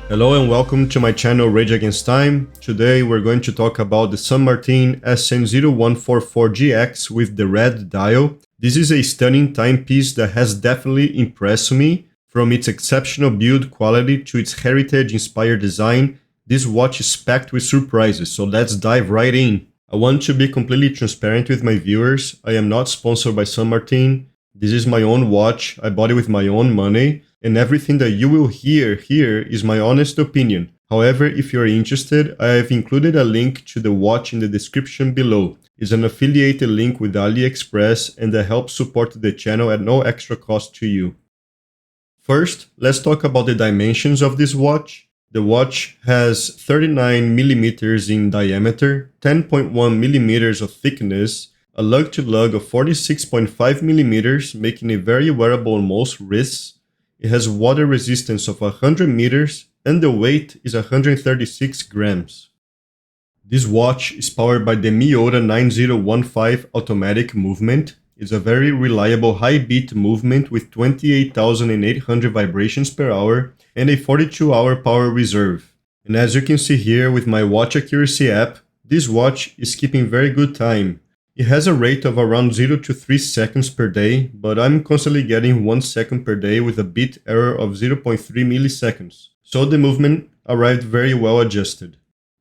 Hello and welcome to my channel Rage Against Time. Today we're going to talk about the San Martin SN0144GX with the red dial. This is a stunning timepiece that has definitely impressed me. From its exceptional build quality to its heritage-inspired design, this watch is packed with surprises, so let's dive right in. I want to be completely transparent with my viewers. I am not sponsored by San Martin. This is my own watch, I bought it with my own money, and everything that you will hear here is my honest opinion. However, if you are interested, I have included a link to the watch in the description below. It's an affiliated link with AliExpress and that helps support the channel at no extra cost to you. First, let's talk about the dimensions of this watch. The watch has 39 millimeters in diameter, 10.1 millimeters of thickness, a lug-to-lug of 46.5 millimeters, making it very wearable on most wrists. It has water resistance of 100 meters and the weight is 136 grams. This watch is powered by the Miyota 9015 automatic movement. It's a very reliable high-beat movement with 28,800 vibrations per hour and a 42-hour power reserve. And as you can see here with my watch accuracy app, this watch is keeping very good time. It has a rate of around 0 to 3 seconds per day, but I'm constantly getting 1 second per day with a bit error of 0.3 milliseconds. So the movement arrived very well adjusted.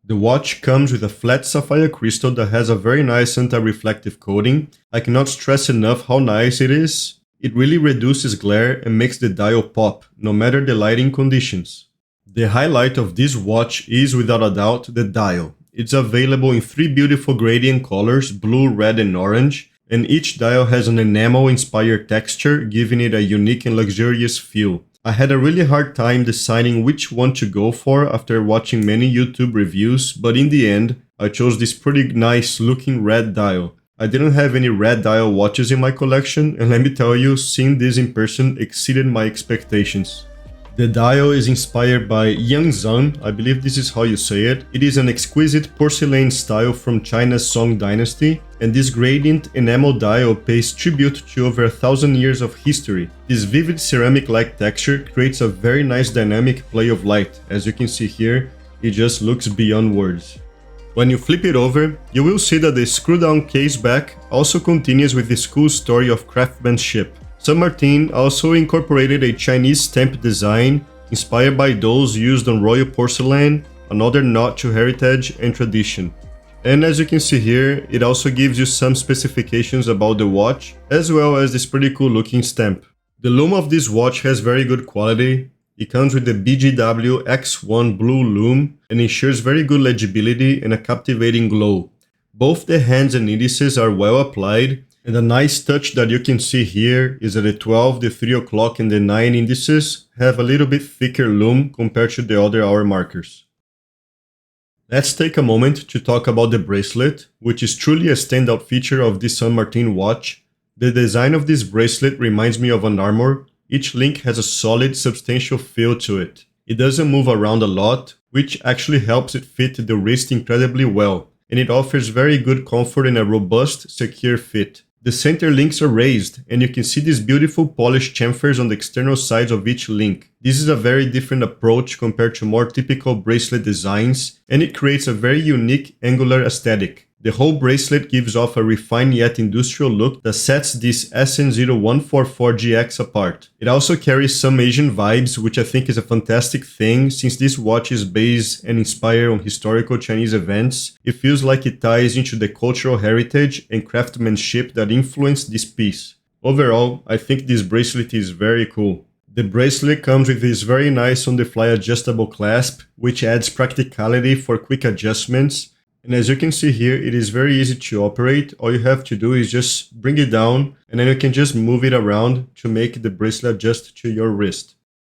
The watch comes with a flat sapphire crystal that has a very nice anti-reflective coating. I cannot stress enough how nice it is. It really reduces glare and makes the dial pop, no matter the lighting conditions. The highlight of this watch is without a doubt the dial. It's available in 3 beautiful gradient colors, blue, red and orange, and each dial has an enamel-inspired texture, giving it a unique and luxurious feel. I had a really hard time deciding which one to go for after watching many YouTube reviews, but in the end, I chose this pretty nice looking red dial. I didn't have any red dial watches in my collection, and let me tell you, seeing this in person exceeded my expectations. The dial is inspired by Yangzheng, I believe this is how you say it. It is an exquisite porcelain style from China's Song dynasty, and this gradient enamel dial pays tribute to over 1,000 years of history. This vivid ceramic-like texture creates a very nice dynamic play of light. As you can see here, it just looks beyond words. When you flip it over, you will see that the screw-down case back also continues with this cool story of craftsmanship. San Martin also incorporated a Chinese stamp design inspired by those used on royal porcelain, another nod to heritage and tradition. And as you can see here, it also gives you some specifications about the watch, as well as this pretty cool looking stamp. The lume of this watch has very good quality. It comes with the BGW X1 blue lume and ensures very good legibility and a captivating glow. Both the hands and indices are well applied. And a nice touch that you can see here is that the 12, the 3 o'clock and the 9 indices have a little bit thicker lume compared to the other hour markers. Let's take a moment to talk about the bracelet, which is truly a standout feature of this San Martin watch. The design of this bracelet reminds me of an armor. Each link has a solid, substantial feel to it. It doesn't move around a lot, which actually helps it fit the wrist incredibly well, and it offers very good comfort and a robust, secure fit. The center links are raised, and you can see these beautiful polished chamfers on the external sides of each link. This is a very different approach compared to more typical bracelet designs, and it creates a very unique angular aesthetic. The whole bracelet gives off a refined yet industrial look that sets this SN0144GX apart. It also carries some Asian vibes, which I think is a fantastic thing. Since this watch is based and inspired on historical Chinese events, it feels like it ties into the cultural heritage and craftsmanship that influenced this piece. Overall, I think this bracelet is very cool. The bracelet comes with this very nice on-the-fly adjustable clasp, which adds practicality for quick adjustments. And as you can see here, it is very easy to operate. All you have to do is just bring it down and then you can just move it around to make the bracelet adjust to your wrist.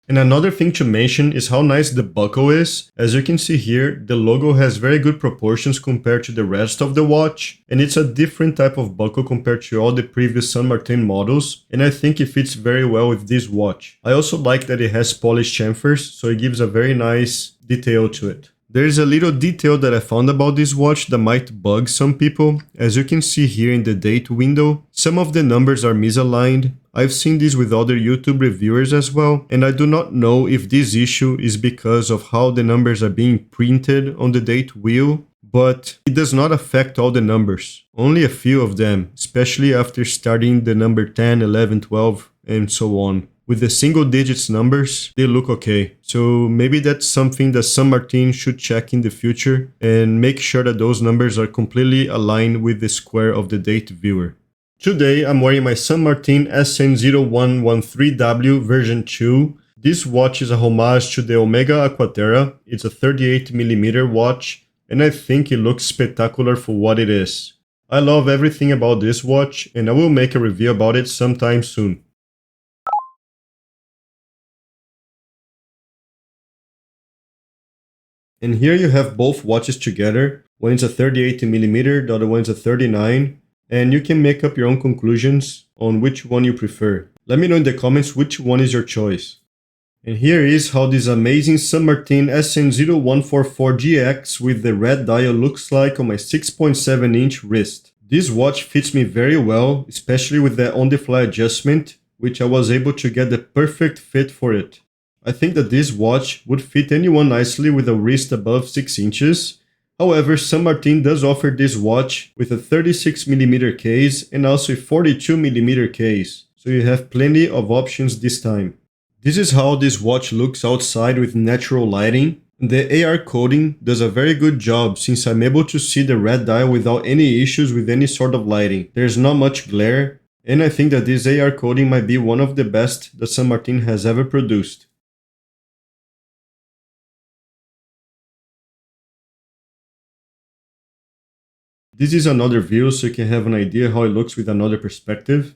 And another thing to mention is how nice the buckle is. As you can see here, the logo has very good proportions compared to the rest of the watch. And it's a different type of buckle compared to all the previous San Martin models. And I think it fits very well with this watch. I also like that it has polished chamfers, so it gives a very nice detail to it. There is a little detail that I found about this watch that might bug some people. As you can see here in the date window, some of the numbers are misaligned. I've seen this with other YouTube reviewers as well, and I do not know if this issue is because of how the numbers are being printed on the date wheel, but it does not affect all the numbers. Only a few of them, especially after starting the number 10, 11, 12, and so on. With the single digits numbers, they look okay. So maybe that's something that San Martin should check in the future and make sure that those numbers are completely aligned with the square of the date viewer. Today I'm wearing my San Martin SN0113W version 2. This watch is a homage to the Omega Aquaterra. It's a 38mm watch, and I think it looks spectacular for what it is. I love everything about this watch, and I will make a review about it sometime soon. And here you have both watches together. One is a 38mm, the other one is a 39, and you can make up your own conclusions on which one you prefer. Let me know in the comments which one is your choice. And here is how this amazing San Martin SN0144GX with the red dial looks like on my 6.7-inch wrist. This watch fits me very well, especially with the on-the-fly adjustment, which I was able to get the perfect fit for it. I think that this watch would fit anyone nicely with a wrist above 6 inches. However, San Martin does offer this watch with a 36mm case and also a 42mm case, so you have plenty of options this time. This is how this watch looks outside with natural lighting. The AR coding does a very good job since I'm able to see the red dial without any issues with any sort of lighting. There's not much glare, and I think that this AR coding might be one of the best that San Martin has ever produced. This is another view so you can have an idea how it looks with another perspective.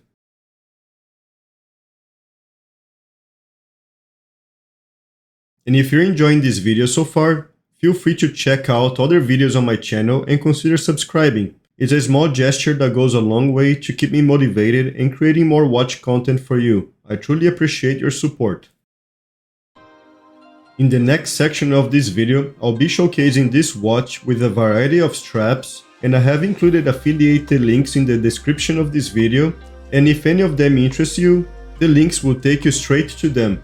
And if you're enjoying this video so far, feel free to check out other videos on my channel and consider subscribing. It's a small gesture that goes a long way to keep me motivated and creating more watch content for you. I truly appreciate your support. In the next section of this video, I'll be showcasing this watch with a variety of straps, and I have included affiliated links in the description of this video, and if any of them interest you, the links will take you straight to them.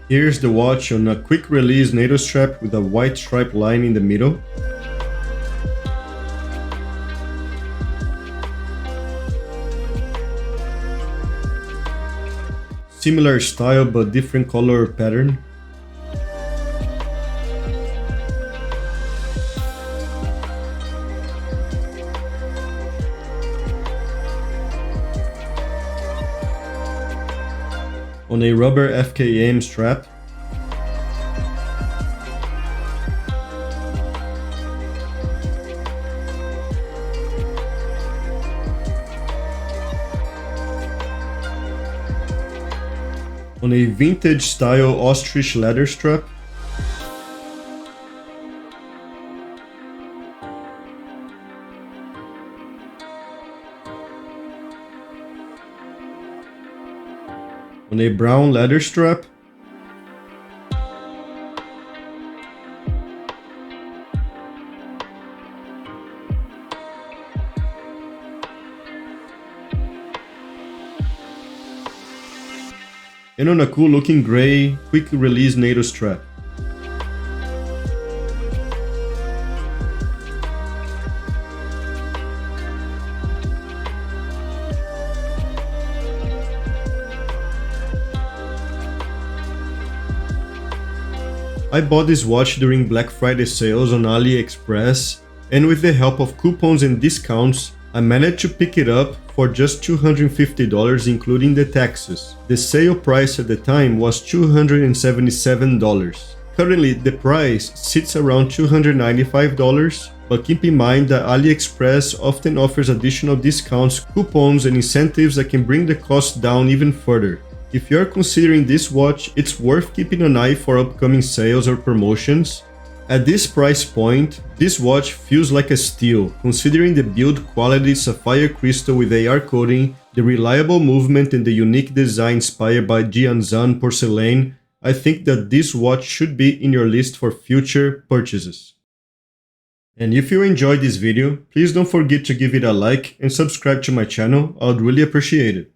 Here's the watch on a quick release NATO strap with a white stripe line in the middle. Similar style but different color pattern. On a rubber FKM strap. On a vintage style ostrich leather strap. On a brown leather strap. And on a cool looking gray quick release NATO strap. I bought this watch during Black Friday sales on AliExpress, and with the help of coupons and discounts, I managed to pick it up for just $250 including the taxes. The sale price at the time was $277. Currently the price sits around $295, but keep in mind that AliExpress often offers additional discounts, coupons and incentives that can bring the cost down even further. If you are considering this watch, it's worth keeping an eye for upcoming sales or promotions. At this price point, this watch feels like a steal, considering the build quality sapphire crystal with AR coating, the reliable movement and the unique design inspired by Jianzhan porcelain. I think that this watch should be in your list for future purchases. And if you enjoyed this video, please don't forget to give it a like and subscribe to my channel, I would really appreciate it.